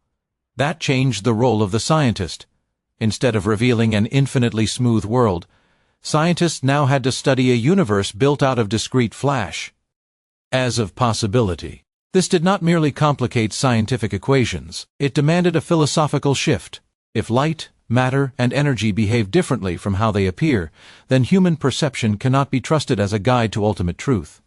That changed the role of the scientist. Instead of revealing an infinitely smooth world, scientists now had to study a universe built out of discrete flash as of possibility. This did not merely complicate scientific equations. It demanded a philosophical shift. If light, matter, and energy behave differently from how they appear, then human perception cannot be trusted as a guide to ultimate truth.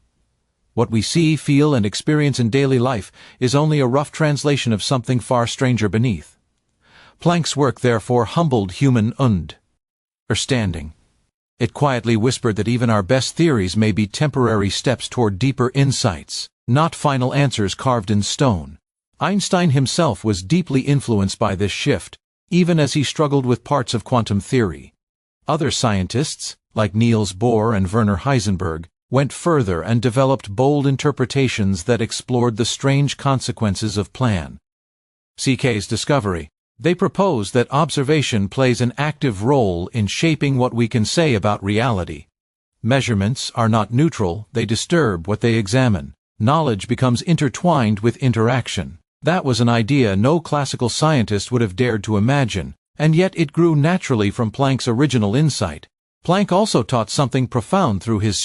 What we see, feel, and experience in daily life is only a rough translation of something far stranger beneath. Planck's work therefore humbled human understanding. It quietly whispered that even our best theories may be temporary steps toward deeper insights, not final answers carved in stone. Einstein himself was deeply influenced by this shift, even as he struggled with parts of quantum theory. Other scientists, like Niels Bohr and Werner Heisenberg, went further and developed bold interpretations that explored the strange consequences of Planck's discovery. They proposed that observation plays an active role in shaping what we can say about reality. Measurements are not neutral, they disturb what they examine. Knowledge becomes intertwined with interaction. That was an idea no classical scientist would have dared to imagine, and yet it grew naturally from Planck's original insight. Planck also taught something profound through his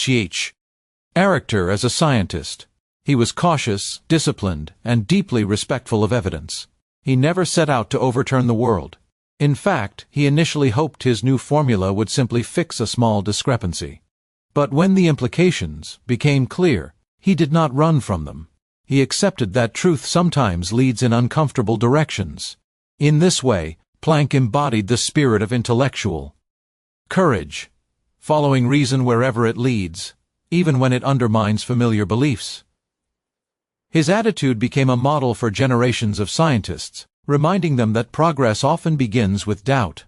character as a scientist. He was cautious, disciplined, and deeply respectful of evidence. He never set out to overturn the world. In fact, he initially hoped his new formula would simply fix a small discrepancy. But when the implications became clear, he did not run from them. He accepted that truth sometimes leads in uncomfortable directions. In this way, Planck embodied the spirit of intellectual courage, following reason wherever it leads, even when it undermines familiar beliefs. His attitude became a model for generations of scientists, reminding them that progress often begins with doubt.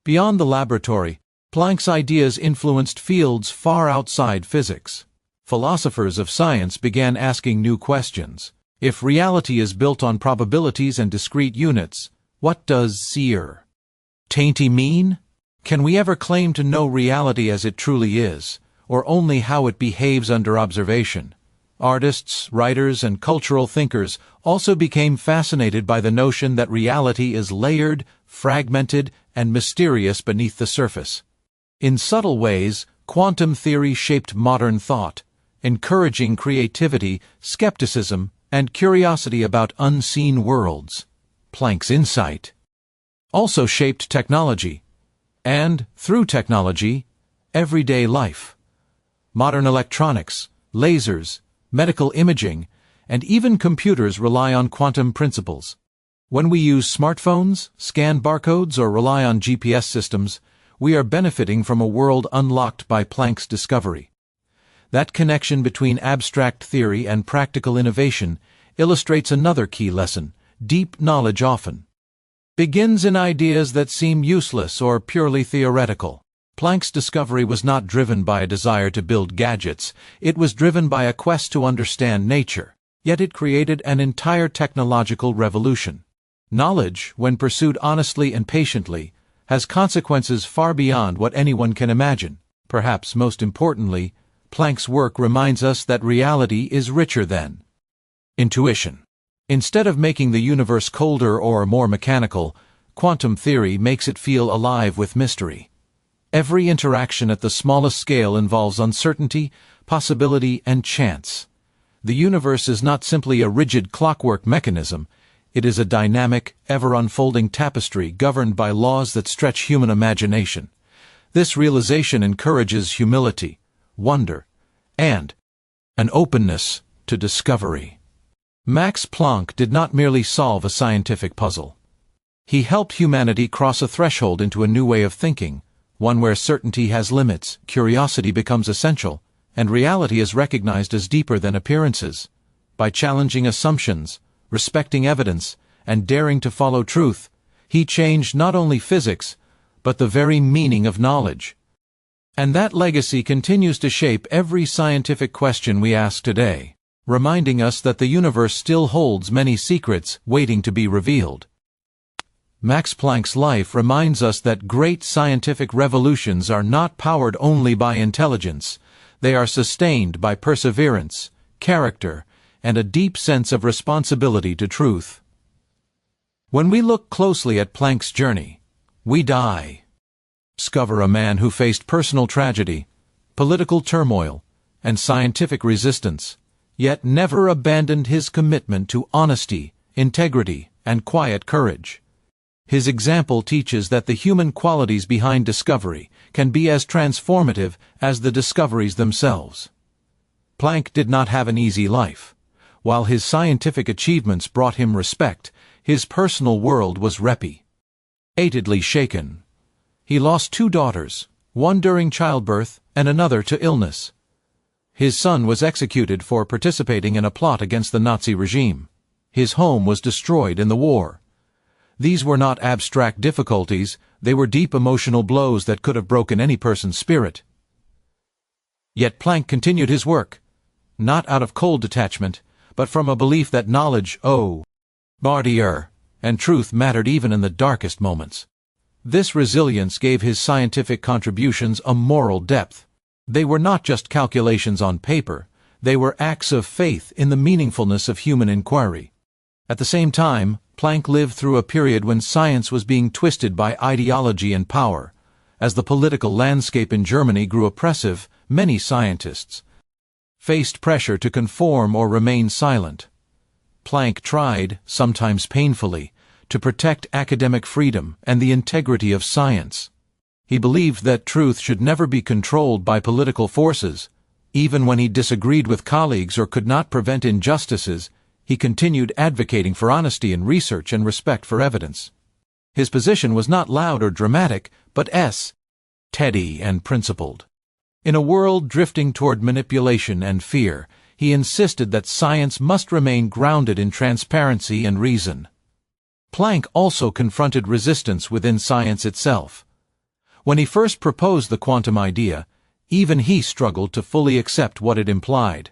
Beyond the laboratory, Planck's ideas influenced fields far outside physics. Philosophers of science began asking new questions. If reality is built on probabilities and discrete units, what does certainty mean? Can we ever claim to know reality as it truly is, or only how it behaves under observation? Artists, writers, and cultural thinkers also became fascinated by the notion that reality is layered, fragmented, and mysterious beneath the surface. In subtle ways, quantum theory shaped modern thought, encouraging creativity, skepticism, and curiosity about unseen worlds. Planck's insight also shaped technology, and, through technology, everyday life. Modern electronics, lasers, medical imaging, and even computers rely on quantum principles. When we use smartphones, scan barcodes, or rely on GPS systems, we are benefiting from a world unlocked by Planck's discovery. That connection between abstract theory and practical innovation illustrates another key lesson. Deep knowledge often begins in ideas that seem useless or purely theoretical. Planck's discovery was not driven by a desire to build gadgets, it was driven by a quest to understand nature, yet it created an entire technological revolution. Knowledge, when pursued honestly and patiently, has consequences far beyond what anyone can imagine. Perhaps most importantly, Planck's work reminds us that reality is richer than intuition. Instead of making the universe colder or more mechanical, quantum theory makes it feel alive with mystery. Every interaction at the smallest scale involves uncertainty, possibility, and chance. The universe is not simply a rigid clockwork mechanism. It is a dynamic, ever-unfolding tapestry governed by laws that stretch human imagination. This realization encourages humility, wonder, and an openness to discovery. Max Planck did not merely solve a scientific puzzle. He helped humanity cross a threshold into a new way of thinking, one where certainty has limits, curiosity becomes essential, and reality is recognized as deeper than appearances. By challenging assumptions, respecting evidence, and daring to follow truth, he changed not only physics, but the very meaning of knowledge. And that legacy continues to shape every scientific question we ask today, reminding us that the universe still holds many secrets waiting to be revealed. Max Planck's life reminds us that great scientific revolutions are not powered only by intelligence. They are sustained by perseverance, character, and a deep sense of responsibility to truth. When we look closely at Planck's journey, we discover a man who faced personal tragedy, political turmoil, and scientific resistance, yet never abandoned his commitment to honesty, integrity, and quiet courage. His example teaches that the human qualities behind discovery can be as transformative as the discoveries themselves. Planck did not have an easy life. While his scientific achievements brought him respect, his personal world was repeatedly shaken. He lost 2 daughters, one during childbirth and another to illness. His son was executed for participating in a plot against the Nazi regime. His home was destroyed in the war. These were not abstract difficulties, they were deep emotional blows that could have broken any person's spirit. Yet Planck continued his work, not out of cold detachment, but from a belief that knowledge, and truth mattered even in the darkest moments. This resilience gave his scientific contributions a moral depth. They were not just calculations on paper, they were acts of faith in the meaningfulness of human inquiry. At the same time, Planck lived through a period when science was being twisted by ideology and power. As the political landscape in Germany grew oppressive, many scientists faced pressure to conform or remain silent. Planck tried, sometimes painfully, to protect academic freedom and the integrity of science. He believed that truth should never be controlled by political forces. Even when he disagreed with colleagues or could not prevent injustices, he continued advocating for honesty in research and respect for evidence. His position was not loud or dramatic, but steady and principled. In a world drifting toward manipulation and fear, he insisted that science must remain grounded in transparency and reason. Planck also confronted resistance within science itself. When he first proposed the quantum idea, even he struggled to fully accept what it implied.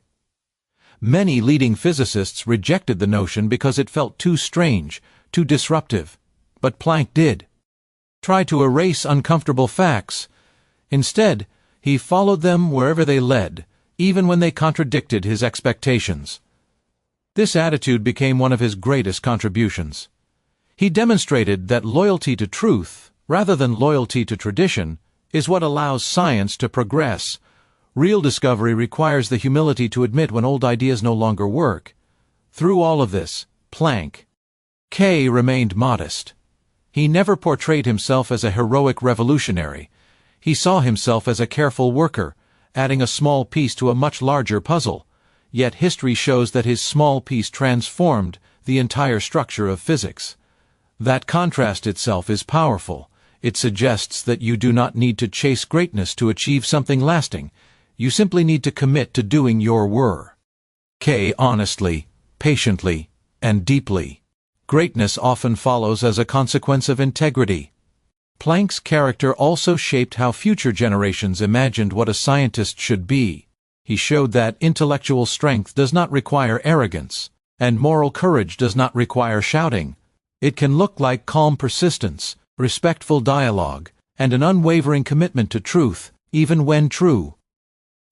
Many leading physicists rejected the notion because it felt too strange, too disruptive. But Planck did try to erase uncomfortable facts. Instead, he followed them wherever they led, even when they contradicted his expectations. This attitude became one of his greatest contributions. He demonstrated that loyalty to truth, rather than loyalty to tradition, is what allows science to progress. Real discovery requires the humility to admit when old ideas no longer work. Through all of this, Planck remained modest. He never portrayed himself as a heroic revolutionary. He saw himself as a careful worker, adding a small piece to a much larger puzzle. Yet history shows that his small piece transformed the entire structure of physics. That contrast itself is powerful. It suggests that you do not need to chase greatness to achieve something lasting. You simply need to commit to doing your work honestly, patiently, and deeply. Greatness often follows as a consequence of integrity. Planck's character also shaped how future generations imagined what a scientist should be. He showed that intellectual strength does not require arrogance, and moral courage does not require shouting. It can look like calm persistence, respectful dialogue, and an unwavering commitment to truth, even when true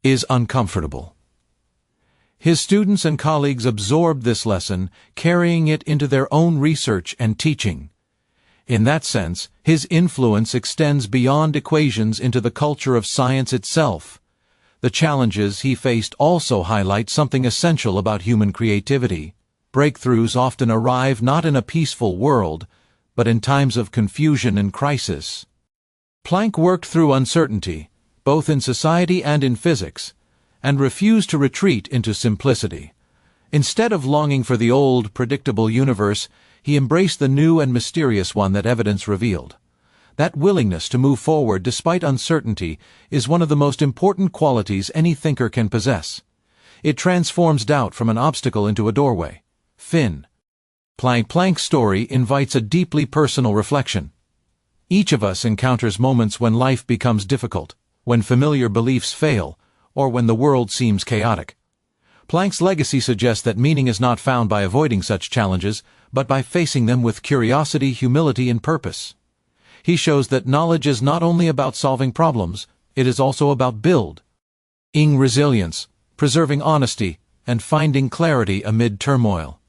is uncomfortable. His students and colleagues absorbed this lesson, carrying it into their own research and teaching. In that sense, his influence extends beyond equations into the culture of science itself. The challenges he faced also highlight something essential about human creativity. Breakthroughs often arrive not in a peaceful world, but in times of confusion and crisis. Planck worked through uncertainty, both in society and in physics, and refused to retreat into simplicity. Instead of longing for the old, predictable universe, he embraced the new and mysterious one that evidence revealed. That willingness to move forward despite uncertainty is one of the most important qualities any thinker can possess. It transforms doubt from an obstacle into a doorway. Fin. Planck's story invites a deeply personal reflection. Each of us encounters moments when life becomes difficult, when familiar beliefs fail, or when the world seems chaotic. Planck's legacy suggests that meaning is not found by avoiding such challenges, but by facing them with curiosity, humility, and purpose. He shows that knowledge is not only about solving problems, it is also about building resilience, preserving honesty, and finding clarity amid turmoil.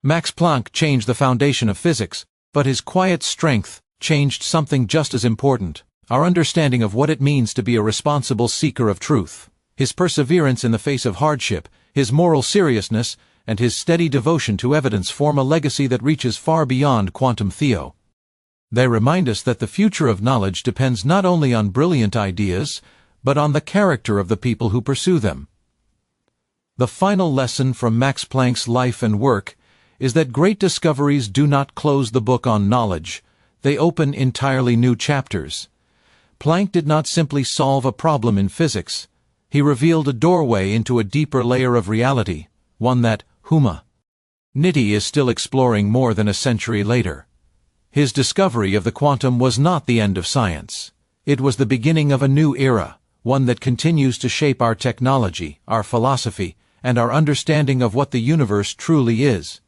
Max Planck changed the foundation of physics, but his quiet strength changed something just as important: our understanding of what it means to be a responsible seeker of truth. His perseverance in the face of hardship, his moral seriousness, and his steady devotion to evidence form a legacy that reaches far beyond quantum theory. They remind us that the future of knowledge depends not only on brilliant ideas, but on the character of the people who pursue them. The final lesson from Max Planck's life and work is that great discoveries do not close the book on knowledge, they open entirely new chapters. Planck did not simply solve a problem in physics, he revealed a doorway into a deeper layer of reality, one that humanity is still exploring more than a century later. His discovery of the quantum was not the end of science. It was the beginning of a new era, one that continues to shape our technology, our philosophy, and our understanding of what the universe truly is.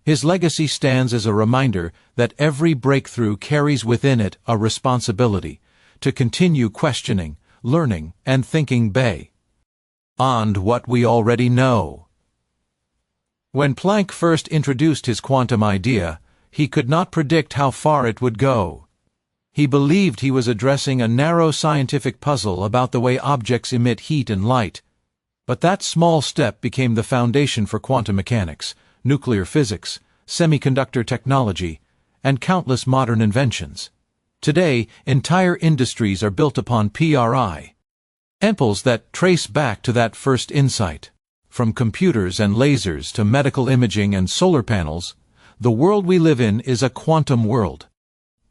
His legacy stands as a reminder that every breakthrough carries within it a responsibility to continue questioning, learning, and thinking beyond what we already know. When Planck first introduced his quantum idea, he could not predict how far it would go. He believed he was addressing a narrow scientific puzzle about the way objects emit heat and light. But that small step became the foundation for quantum mechanics, nuclear physics, semiconductor technology, and countless modern inventions. Today, entire industries are built upon principles that trace back to that first insight. From computers and lasers to medical imaging and solar panels, the world we live in is a quantum world.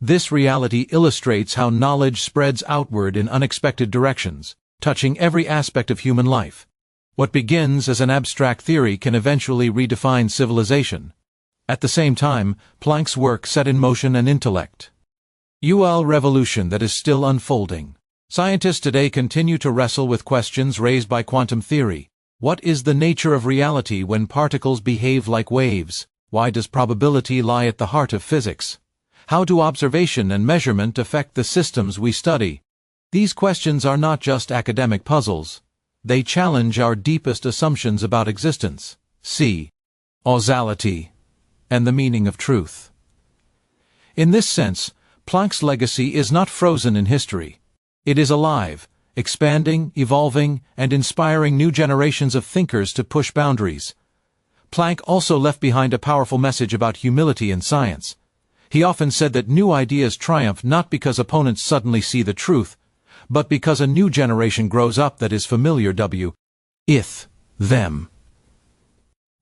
This reality illustrates how knowledge spreads outward in unexpected directions, touching every aspect of human life. What begins as an abstract theory can eventually redefine civilization. At the same time, Planck's work set in motion an intellectual revolution that is still unfolding. Scientists today continue to wrestle with questions raised by quantum theory. What is the nature of reality when particles behave like waves? Why does probability lie at the heart of physics? How do observation and measurement affect the systems we study? These questions are not just academic puzzles. They challenge our deepest assumptions about existence, causality, and the meaning of truth. In this sense, Planck's legacy is not frozen in history. It is alive, expanding, evolving, and inspiring new generations of thinkers to push boundaries. Planck also left behind a powerful message about humility in science. He often said that new ideas triumph not because opponents suddenly see the truth, but because a new generation grows up that is familiar with them.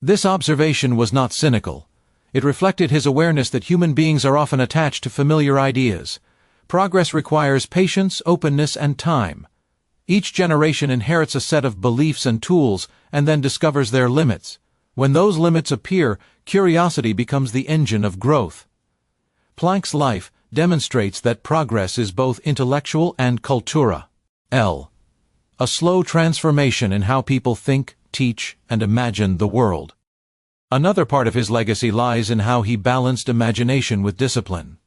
This observation was not cynical. It reflected his awareness that human beings are often attached to familiar ideas. Progress requires patience, openness, and time. Each generation inherits a set of beliefs and tools and then discovers their limits. When those limits appear, curiosity becomes the engine of growth. Planck's life demonstrates that progress is both intellectual and cultural. A slow transformation in how people think, teach, and imagine the world. Another part of his legacy lies in how he balanced imagination with discipline.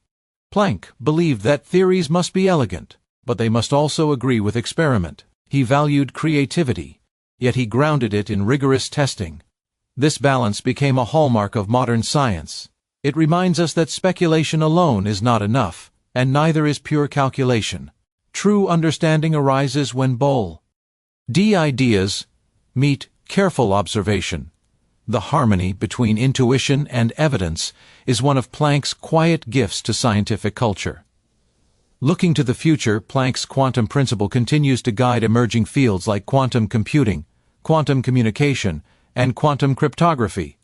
Planck believed that theories must be elegant, but they must also agree with experiment. He valued creativity, yet he grounded it in rigorous testing. This balance became a hallmark of modern science. It reminds us that speculation alone is not enough, and neither is pure calculation. True understanding arises when bold ideas meet careful observation. The harmony between intuition and evidence is one of Planck's quiet gifts to scientific culture. Looking to the future, Planck's quantum principle continues to guide emerging fields like quantum computing, quantum communication, and quantum cryptography.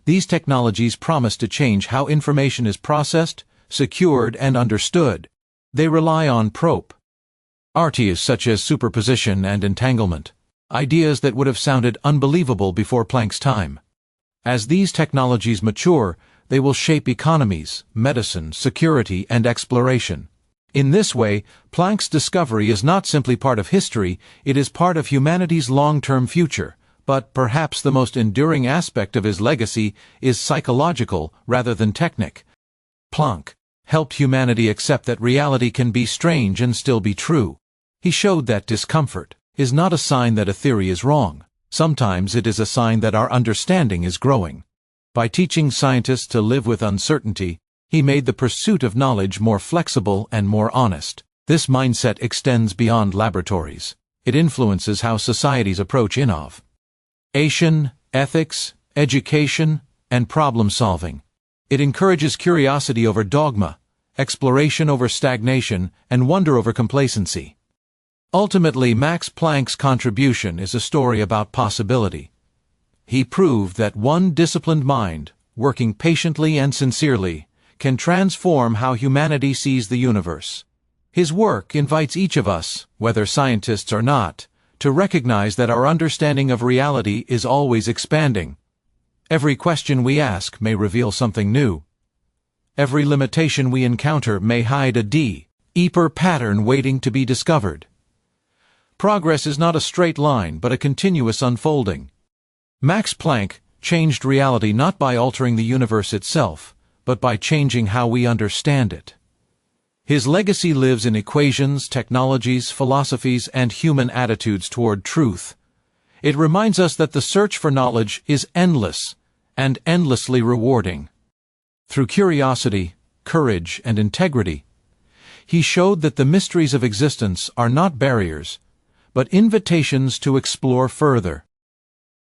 These technologies promise to change how information is processed, secured, and understood. They rely on properties such as superposition and entanglement, ideas that would have sounded unbelievable before Planck's time. As these technologies mature, they will shape economies, medicine, security, and exploration. In this way, Planck's discovery is not simply part of history, it is part of humanity's long-term future. But perhaps the most enduring aspect of his legacy is psychological rather than technical. Planck helped humanity accept that reality can be strange and still be true. He showed that discomfort is not a sign that a theory is wrong. Sometimes it is a sign that our understanding is growing. By teaching scientists to live with uncertainty, he made the pursuit of knowledge more flexible and more honest. This mindset extends beyond laboratories. It influences how societies approach innovation, ethics, education, and problem-solving. It encourages curiosity over dogma, exploration over stagnation, and wonder over complacency. Ultimately, Max Planck's contribution is a story about possibility. He proved that one disciplined mind, working patiently and sincerely, can transform how humanity sees the universe. His work invites each of us, whether scientists or not, to recognize that our understanding of reality is always expanding. Every question we ask may reveal something new. Every limitation we encounter may hide a deeper pattern waiting to be discovered. Progress is not a straight line, but a continuous unfolding. Max Planck changed reality not by altering the universe itself, but by changing how we understand it. His legacy lives in equations, technologies, philosophies, and human attitudes toward truth. It reminds us that the search for knowledge is endless and endlessly rewarding. Through curiosity, courage, and integrity, he showed that the mysteries of existence are not barriers, but invitations to explore further.